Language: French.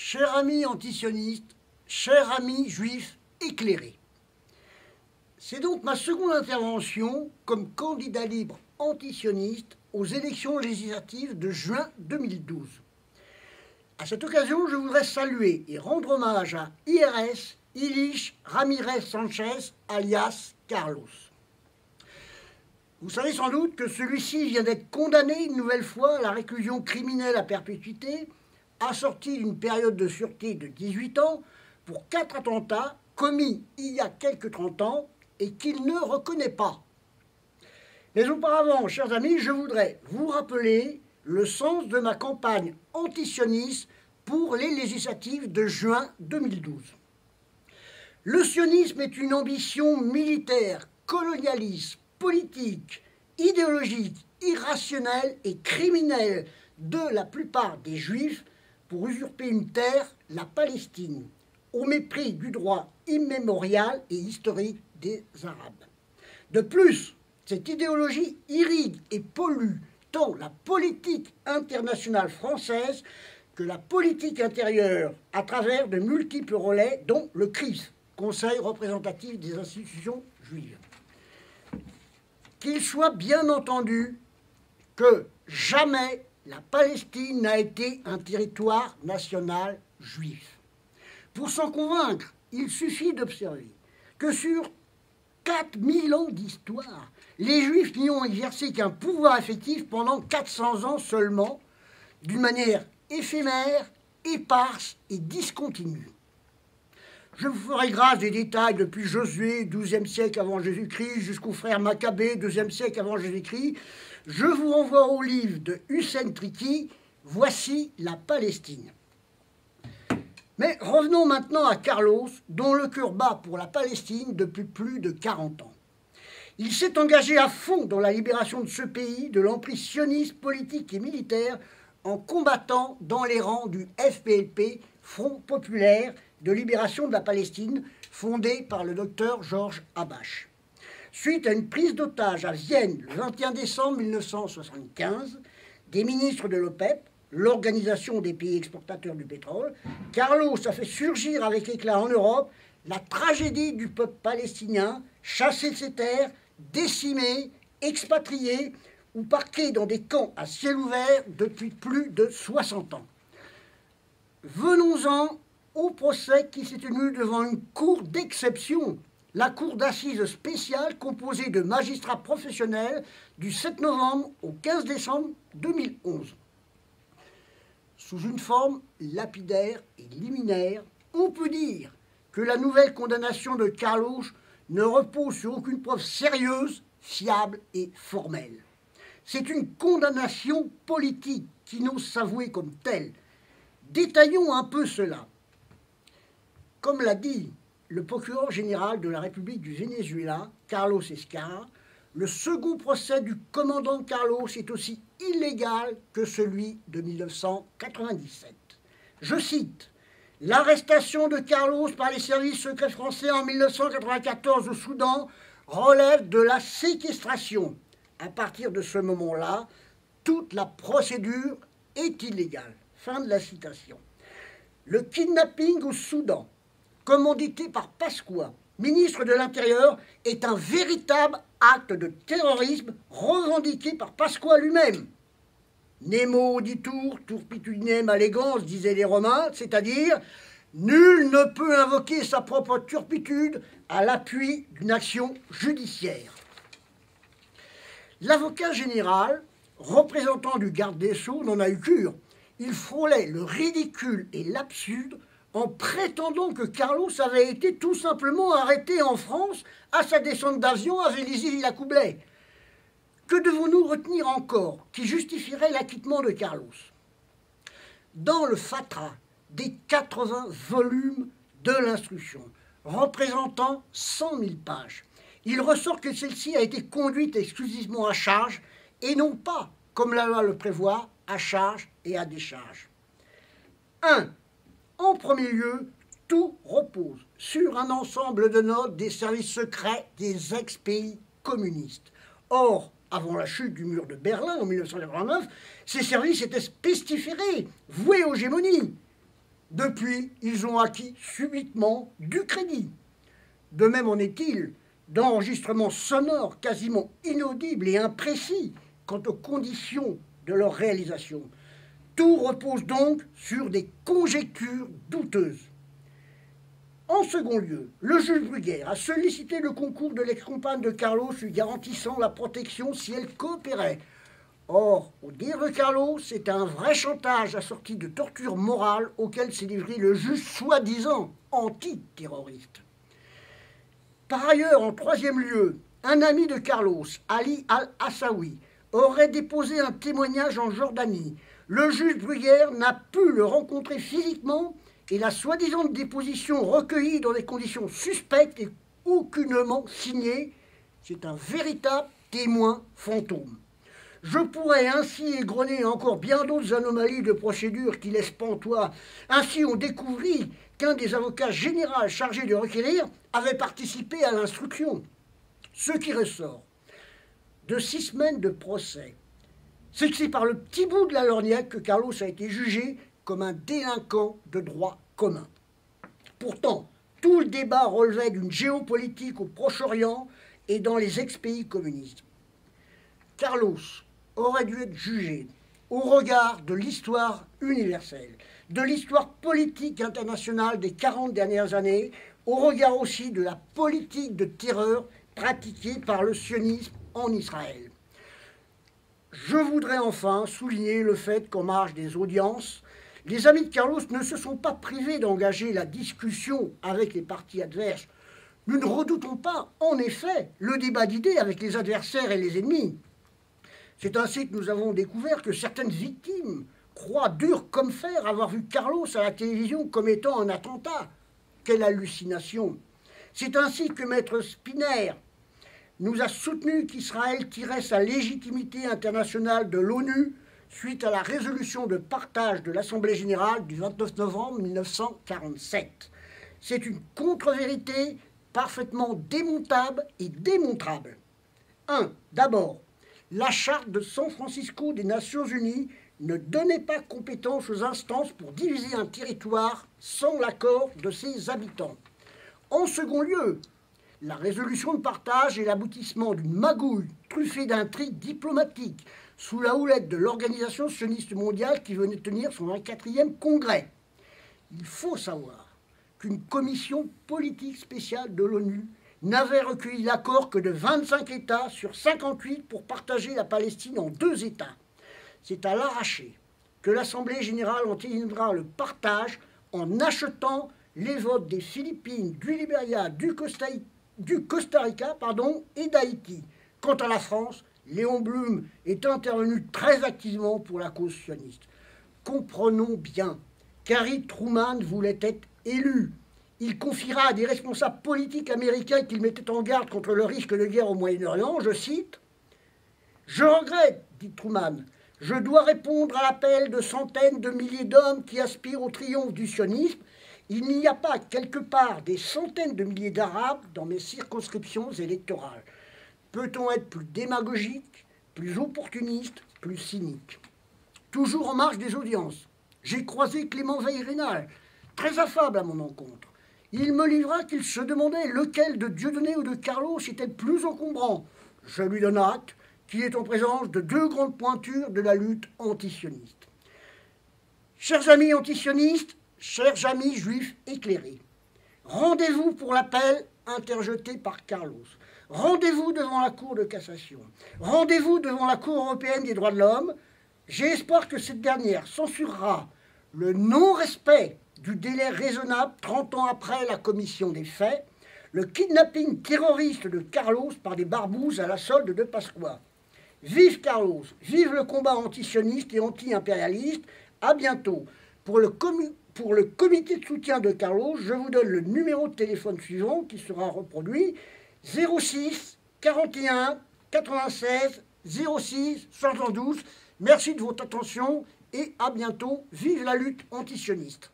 Chers amis antisionistes, chers amis juifs éclairés, c'est donc ma seconde intervention comme candidat libre antisioniste aux élections législatives de juin 2012. À cette occasion, je voudrais saluer et rendre hommage à IRS Ilich Ramirez Sanchez, alias Carlos. Vous savez sans doute que celui-ci vient d'être condamné une nouvelle fois à la réclusion criminelle à perpétuité, assorti d'une période de sûreté de 18 ans pour 4 attentats commis il y a quelques 30 ans et qu'il ne reconnaît pas. Mais auparavant, chers amis, je voudrais vous rappeler le sens de ma campagne antisioniste pour les législatives de juin 2012. Le sionisme est une ambition militaire, colonialiste, politique, idéologique, irrationnelle et criminelle de la plupart des Juifs pour usurper une terre, la Palestine, au mépris du droit immémorial et historique des Arabes. De plus, cette idéologie irrigue et pollue tant la politique internationale française que la politique intérieure à travers de multiples relais, dont le CRIF, Conseil représentatif des institutions juives. Qu'il soit bien entendu que jamais la Palestine n'a été un territoire national juif. Pour s'en convaincre, il suffit d'observer que sur 4000 ans d'histoire, les Juifs n'y ont exercé qu'un pouvoir effectif pendant 400 ans seulement, d'une manière éphémère, éparse et discontinue. Je vous ferai grâce des détails depuis Josué, 12e siècle avant Jésus-Christ, jusqu'au frère Maccabée, 2e siècle avant Jésus-Christ. Je vous renvoie au livre de Hussein Triki, « Voici la Palestine ». Mais revenons maintenant à Carlos, dont le cœur bat pour la Palestine depuis plus de 40 ans. Il s'est engagé à fond dans la libération de ce pays de l'emprise sioniste, politique et militaire en combattant dans les rangs du FPLP, Front populaire de libération de la Palestine, fondé par le docteur Georges Habash. Suite à une prise d'otage à Vienne le 21 décembre 1975 des ministres de l'OPEP, l'Organisation des pays exportateurs du pétrole, Carlos a fait surgir avec éclat en Europe la tragédie du peuple palestinien, chassé de ses terres, décimé, expatrié ou parqué dans des camps à ciel ouvert depuis plus de 60 ans. Venons-en au procès qui s'est tenu devant une cour d'exception, la cour d'assises spéciale composée de magistrats professionnels du 7 novembre au 15 décembre 2011. Sous une forme lapidaire et liminaire, on peut dire que la nouvelle condamnation de Carlos ne repose sur aucune preuve sérieuse, fiable et formelle. C'est une condamnation politique qui n'ose s'avouer comme telle. Détaillons un peu cela. Comme l'a dit le procureur général de la République du Venezuela, Carlos Escarra, le second procès du commandant Carlos est aussi illégal que celui de 1997. Je cite, « L'arrestation de Carlos par les services secrets français en 1994 au Soudan relève de la séquestration. À partir de ce moment-là, toute la procédure est illégale. » Fin de la citation. Le kidnapping au Soudan, commandité par Pasqua, ministre de l'Intérieur, est un véritable acte de terrorisme revendiqué par Pasqua lui-même. Nemo auditur turpitudinem allegans, disaient les Romains, c'est-à-dire nul ne peut invoquer sa propre turpitude à l'appui d'une action judiciaire. L'avocat général, représentant du garde des Sceaux, n'en a eu cure. Il frôlait le ridicule et l'absurde en prétendant que Carlos avait été tout simplement arrêté en France à sa descente d'avion à Vélizy-Villacoublay. Que devons-nous retenir encore qui justifierait l'acquittement de Carlos? Dans le fatras des 80 volumes de l'instruction, représentant 100 000 pages, il ressort que celle-ci a été conduite exclusivement à charge et non pas, comme la loi le prévoit, à charge et à décharge. 1. En premier lieu, tout repose sur un ensemble de notes des services secrets des ex-pays communistes. Or, avant la chute du mur de Berlin en 1989, ces services étaient pestiférés, voués aux gémonies. Depuis, ils ont acquis subitement du crédit. De même en est-il d'enregistrements sonores quasiment inaudibles et imprécis quant aux conditions de leur réalisation. Tout repose donc sur des conjectures douteuses. En second lieu, le juge Bruguière a sollicité le concours de l'ex-compagne de Carlos lui garantissant la protection si elle coopérait. Or, au dire de Carlos, c'est un vrai chantage assorti de torture morale auquel s'est livré le juge soi-disant antiterroriste. Par ailleurs, en troisième lieu, un ami de Carlos, Ali Al-Assaoui, aurait déposé un témoignage en Jordanie. Le juge Bruguière n'a pu le rencontrer physiquement et la soi-disant déposition recueillie dans des conditions suspectes et aucunement signée, c'est un véritable témoin fantôme. Je pourrais ainsi égrener encore bien d'autres anomalies de procédure qui laissent pantois. Ainsi, on découvrit qu'un des avocats généraux chargés de requérir avait participé à l'instruction. Ce qui ressort de 6 semaines de procès, c'est que c'est par le petit bout de la lorgnette que Carlos a été jugé comme un délinquant de droit commun. Pourtant, tout le débat relevait d'une géopolitique au Proche-Orient et dans les ex-pays communistes. Carlos aurait dû être jugé au regard de l'histoire universelle, de l'histoire politique internationale des 40 dernières années, au regard aussi de la politique de terreur pratiquée par le sionisme en Israël. Je voudrais enfin souligner le fait qu'en marge des audiences, les amis de Carlos ne se sont pas privés d'engager la discussion avec les partis adverses. Nous ne redoutons pas, en effet, le débat d'idées avec les adversaires et les ennemis. C'est ainsi que nous avons découvert que certaines victimes croient dur comme fer avoir vu Carlos à la télévision comme étant un attentat. Quelle hallucination! C'est ainsi que Maître Spinner nous a soutenu qu'Israël tirait sa légitimité internationale de l'ONU suite à la résolution de partage de l'Assemblée générale du 29 novembre 1947. C'est une contre-vérité parfaitement démontable et démontrable. 1. D'abord, la charte de San Francisco des Nations Unies ne donnait pas compétence aux instances pour diviser un territoire sans l'accord de ses habitants. En second lieu, la résolution de partage est l'aboutissement d'une magouille truffée d'intrigues diplomatiques sous la houlette de l'Organisation sioniste mondiale qui venait tenir son 24e congrès. Il faut savoir qu'une commission politique spéciale de l'ONU n'avait recueilli l'accord que de 25 États sur 58 pour partager la Palestine en 2 États. C'est à l'arraché que l'Assemblée générale entérinera le partage en achetant les votes des Philippines, du Libéria, du Costa Rica et d'Haïti. Quant à la France, Léon Blum est intervenu très activement pour la cause sioniste. Comprenons bien qu'Harry Truman voulait être élu. Il confiera à des responsables politiques américains qu'il mettait en garde contre le risque de guerre au Moyen-Orient, je cite, « Je regrette, dit Truman, je dois répondre à l'appel de centaines de milliers d'hommes qui aspirent au triomphe du sionisme. Il n'y a pas quelque part des centaines de milliers d'Arabes dans mes circonscriptions électorales. Peut-on être plus démagogique, plus opportuniste, plus cynique ?» Toujours en marge des audiences, j'ai croisé Clément Veil-Rénal, très affable à mon encontre. Il me livra qu'il se demandait lequel de Dieudonné ou de Carlos était le plus encombrant. Je lui donne acte qu'il est en présence de 2 grandes pointures de la lutte antisioniste. Chers amis antisionistes, chers amis juifs éclairés, rendez-vous pour l'appel interjeté par Carlos. Rendez-vous devant la Cour de cassation. Rendez-vous devant la Cour européenne des droits de l'homme. J'ai espoir que cette dernière censurera le non-respect du délai raisonnable 30 ans après la commission des faits, le kidnapping terroriste de Carlos par des barbouzes à la solde de Pasqua. Vive Carlos, vive le combat antisioniste et anti-impérialiste. À bientôt. Pour le comité de soutien de Carlos, je vous donne le numéro de téléphone suivant qui sera reproduit, 06 41 96 06 72. Merci de votre attention et à bientôt. Vive la lutte antisioniste.